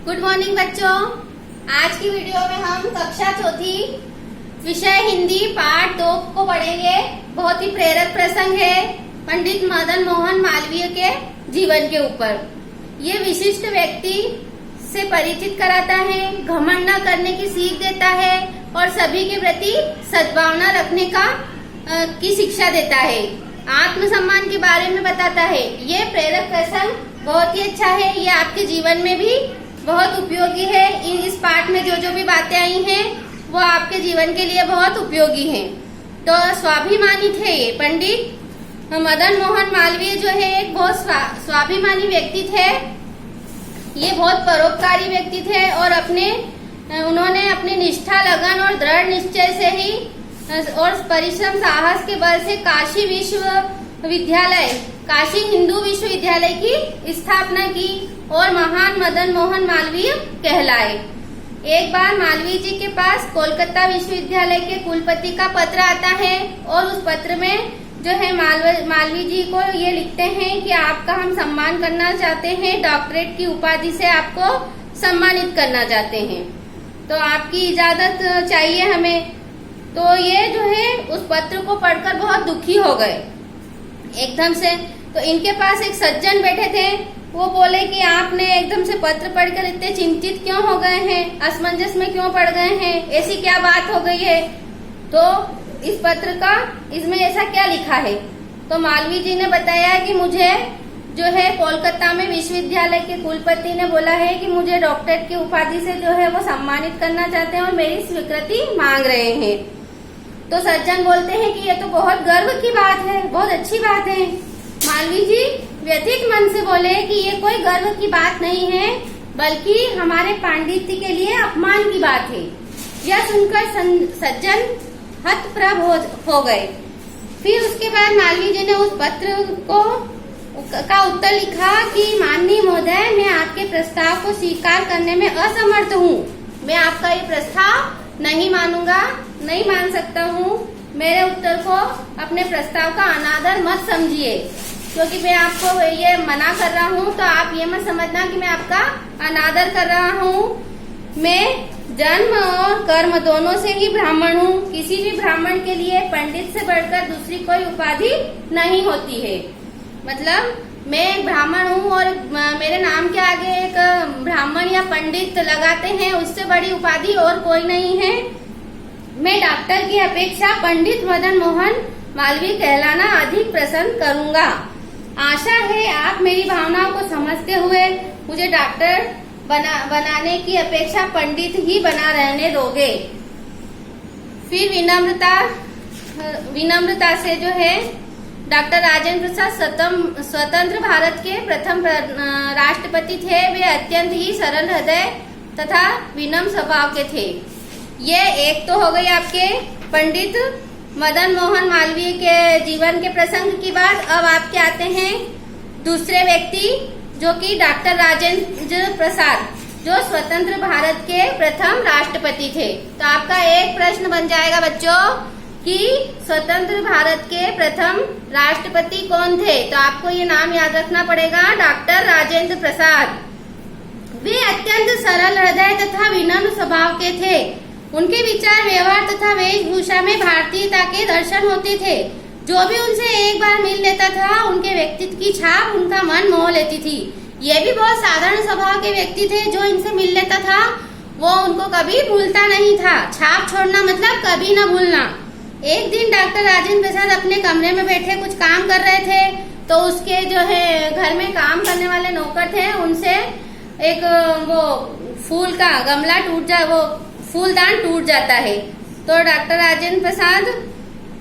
Good morning बच्चों। आज की वीडियो में हम कक्षा चौथी विषय हिंदी पाठ 2 को पढ़ेंगे। बहुत ही प्रेरक प्रसंग है पंडित मदन मोहन मालवीय के जीवन के ऊपर। ये विशिष्ट व्यक्ति से परिचित कराता है, घमंड न करने की सीख देता है और सभी के प्रति सद्भावना रखने की शिक्षा देता है। आत्मसम्मान के बारे में बताता है। ये प्रेरक प्रसंग बहुत ही अच्छा है। ये आपके जीवन में भी बहुत उपयोगी है। इस पाठ में जो जो भी बातें आई हैं वो आपके जीवन के लिए बहुत उपयोगी हैं। तो स्वाभिमानी थे ये पंडित मदन मोहन मालवीय जो है एक बहुत स्वाभिमानी व्यक्ति थे। ये बहुत परोपकारी व्यक्ति थे और उन्होंने अपनी निष्ठा, लगन और दृढ़ निश्चय से ही और परिश्रम साहस के बल से काशी हिंदू विश्वविद्यालय की स्थापना की और महान मदन मोहन मालवीय कहलाए। एक बार मालवीय जी के पास कोलकाता विश्वविद्यालय के कुलपति का पत्र आता है और उस पत्र में जो है मालवीय जी को ये लिखते हैं कि आपका हम सम्मान करना चाहते हैं, डॉक्टरेट की उपाधि से आपको सम्मानित करना चाहते हैं, तो आपकी इजाजत चाहिए हमें। तो ये जो है उस पत्र को पढ़कर बहुत दुखी हो गए एकदम से। तो इनके पास एक सज्जन बैठे थे। वो बोले कि आपने एकदम से पत्र पढ़कर इतने चिंतित क्यों हो गए हैं, असमंजस में क्यों पड़ गए हैं, ऐसी क्या बात हो गई है? तो इस पत्र का इसमें ऐसा क्या लिखा है? तो मालवीय जी ने बताया कि मुझे जो है कोलकाता में विश्वविद्यालय के कुलपति ने बोला है कि मुझे डॉक्टरेट की उपाधि से जो है वो सम्मानित करना चाहते हैं और मेरी स्वीकृति मांग रहे हैं। तो सज्जन बोलते हैं कि ये तो बहुत गर्व की बात है, बहुत अच्छी बात है। मालवीय जी व्यथित मन से बोले कि ये कोई गर्व की बात नहीं है, बल्कि हमारे पांडित्य के लिए अपमान की बात है। यह सुनकर सज्जन हतप्रभ हो गए। फिर उसके बाद मालवीय जी ने उस पत्र का उत्तर लिखा कि माननीय महोदय, मैं आपके प्रस्ताव को स्वीकार करने में असमर्थ हूँ। मैं आपका ये प्रस्ताव नहीं मानूंगा, नहीं मान सकता हूँ। मेरे उत्तर को अपने प्रस्ताव का अनादर मत समझिए, क्योंकि मैं आपको ये मना कर रहा हूँ तो आप ये मत समझना कि मैं आपका अनादर कर रहा हूँ। मैं जन्म और कर्म दोनों से ही ब्राह्मण हूँ। किसी भी ब्राह्मण के लिए पंडित से बढ़कर दूसरी कोई उपाधि नहीं होती है। मतलब मैं एक ब्राह्मण हूँ और मेरे नाम के आगे एक ब्राह्मण या पंडित लगाते हैं, उससे बड़ी उपाधि और कोई नहीं है। मैं डॉक्टर की अपेक्षा पंडित मदन मोहन मालवीय कहलाना अधिक पसंद करूंगा। आशा है आप मेरी भावनाओं को समझते हुए मुझे डॉक्टर बनाने की अपेक्षा पंडित ही बना रहने दोगे। फिर विनम्रता से जो है डॉक्टर राजेंद्र प्रसाद स्वतंत्र भारत के प्रथम राष्ट्रपति थे। वे अत्यंत ही सरल हृदय तथा विनम्र स्वभाव के थे। ये एक तो हो गई आपके पंडित मदन मोहन मालवीय के जीवन के प्रसंग की बात। अब आपके आते हैं दूसरे व्यक्ति जो कि डॉक्टर राजेंद्र प्रसाद, जो स्वतंत्र भारत के प्रथम राष्ट्रपति थे। तो आपका एक प्रश्न बन जाएगा बच्चों कि स्वतंत्र भारत के प्रथम राष्ट्रपति कौन थे? तो आपको ये नाम याद रखना पड़ेगा, डॉक्टर राजेंद्र प्रसाद। वे अत्यंत सरल हृदय तथा विनम्र स्वभाव के थे। उनके विचार, व्यवहार तथा वेशभूषा में भारतीयता के दर्शन होते थे। जो भी उनसे एक बार मिल लेता था, उनके व्यक्तित्व की छाप उनका मन मोह लेती थी। ये भी बहुत साधारण स्वभाव के व्यक्ति थे। जो इनसे मिल लेता था वो उनको कभी भूलता नहीं था। छाप छोड़ना मतलब कभी न भूलना। एक दिन डॉक्टर राजेंद्र प्रसाद अपने कमरे में बैठे कुछ काम कर रहे थे, तो उसके जो है घर में काम करने वाले नौकर थे, उनसे एक वो फूल का गमला वो फूलदान टूट जाता है। तो डॉक्टर राजेंद्र प्रसाद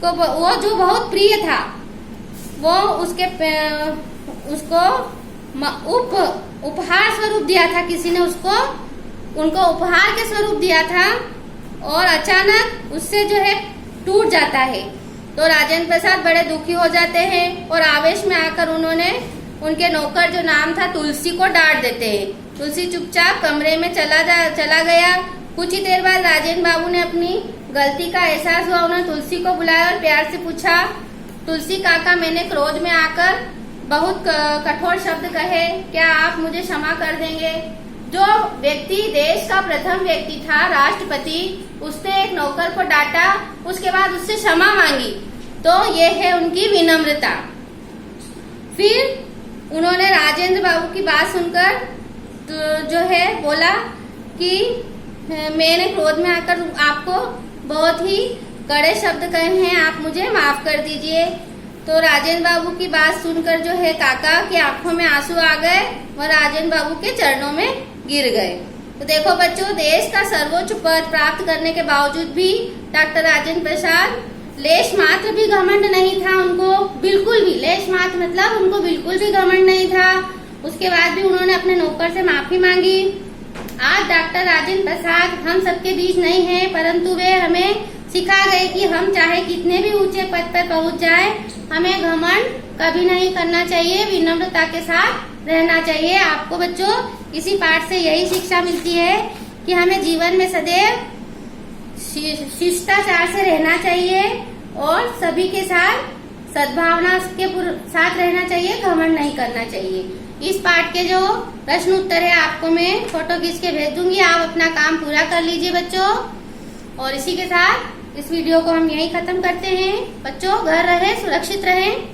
को वो जो बहुत प्रिय था, वो उसको उपहार स्वरूप दिया था। किसी ने उनको उपहार के स्वरूप दिया था और अचानक उससे जो है टूट जाता है। तो राजेंद्र प्रसाद बड़े दुखी हो जाते हैं और आवेश में आकर उन्होंने उनके नौकर जो नाम था तुलसी को डांट देते हैं। तुलसी चुपचाप कमरे में चला गया। कुछ ही देर बाद राजेंद्र बाबू ने अपनी गलती का एहसास हुआ। उन्होंने तुलसी को बुलाया और प्यार से पूछा, तुलसी काका, मैंने क्रोध में आकर बहुत कठोर शब्द कहे, क्या आप मुझे क्षमा कर देंगे? जो व्यक्ति देश का प्रथम व्यक्ति था, राष्ट्रपति, उसने एक नौकर को डांटा, उसके बाद उससे क्षमा मांगी, तो ये है उनकी विनम्रता। फिर उन्होंने राजेंद्र बाबू की बात सुनकर तो जो है बोला कि मैंने क्रोध में आकर आपको बहुत ही कड़े शब्द कहे हैं, आप मुझे माफ कर दीजिए। तो राजेंद्र बाबू की बात सुनकर जो है काका की आंखों में आंसू आ गए और राजेंद्र बाबू के चरणों में गिर गए। तो देखो बच्चों, देश का सर्वोच्च पद प्राप्त करने के बावजूद भी डॉक्टर राजेंद्र प्रसाद लेश मात्र भी घमंड नहीं था उनको, बिल्कुल भी, लेश मात्र मतलब उनको बिल्कुल भी घमंड नहीं था। उसके बाद भी उन्होंने अपने नौकर से माफी मांगी। आज डॉक्टर राजेंद्र प्रसाद हम सबके बीच नहीं है, परंतु वे हमें सिखा गए कि हम चाहे कितने भी ऊंचे पद पर पहुंच जाए, हमें घमंड कभी नहीं करना चाहिए, विनम्रता के साथ रहना चाहिए। आपको बच्चों इसी पाठ से यही शिक्षा मिलती है कि हमें जीवन में सदैव शिष्टाचार से रहना चाहिए और सभी के साथ सद्भावना के साथ रहना चाहिए, घमंड नहीं करना चाहिए। इस पाठ के जो प्रश्न उत्तर है आपको मैं फोटो खींच के भेज दूंगी, आप अपना काम पूरा कर लीजिए बच्चों। और इसी के साथ इस वीडियो को हम यहीं खत्म करते हैं। बच्चों घर रहे, सुरक्षित रहें।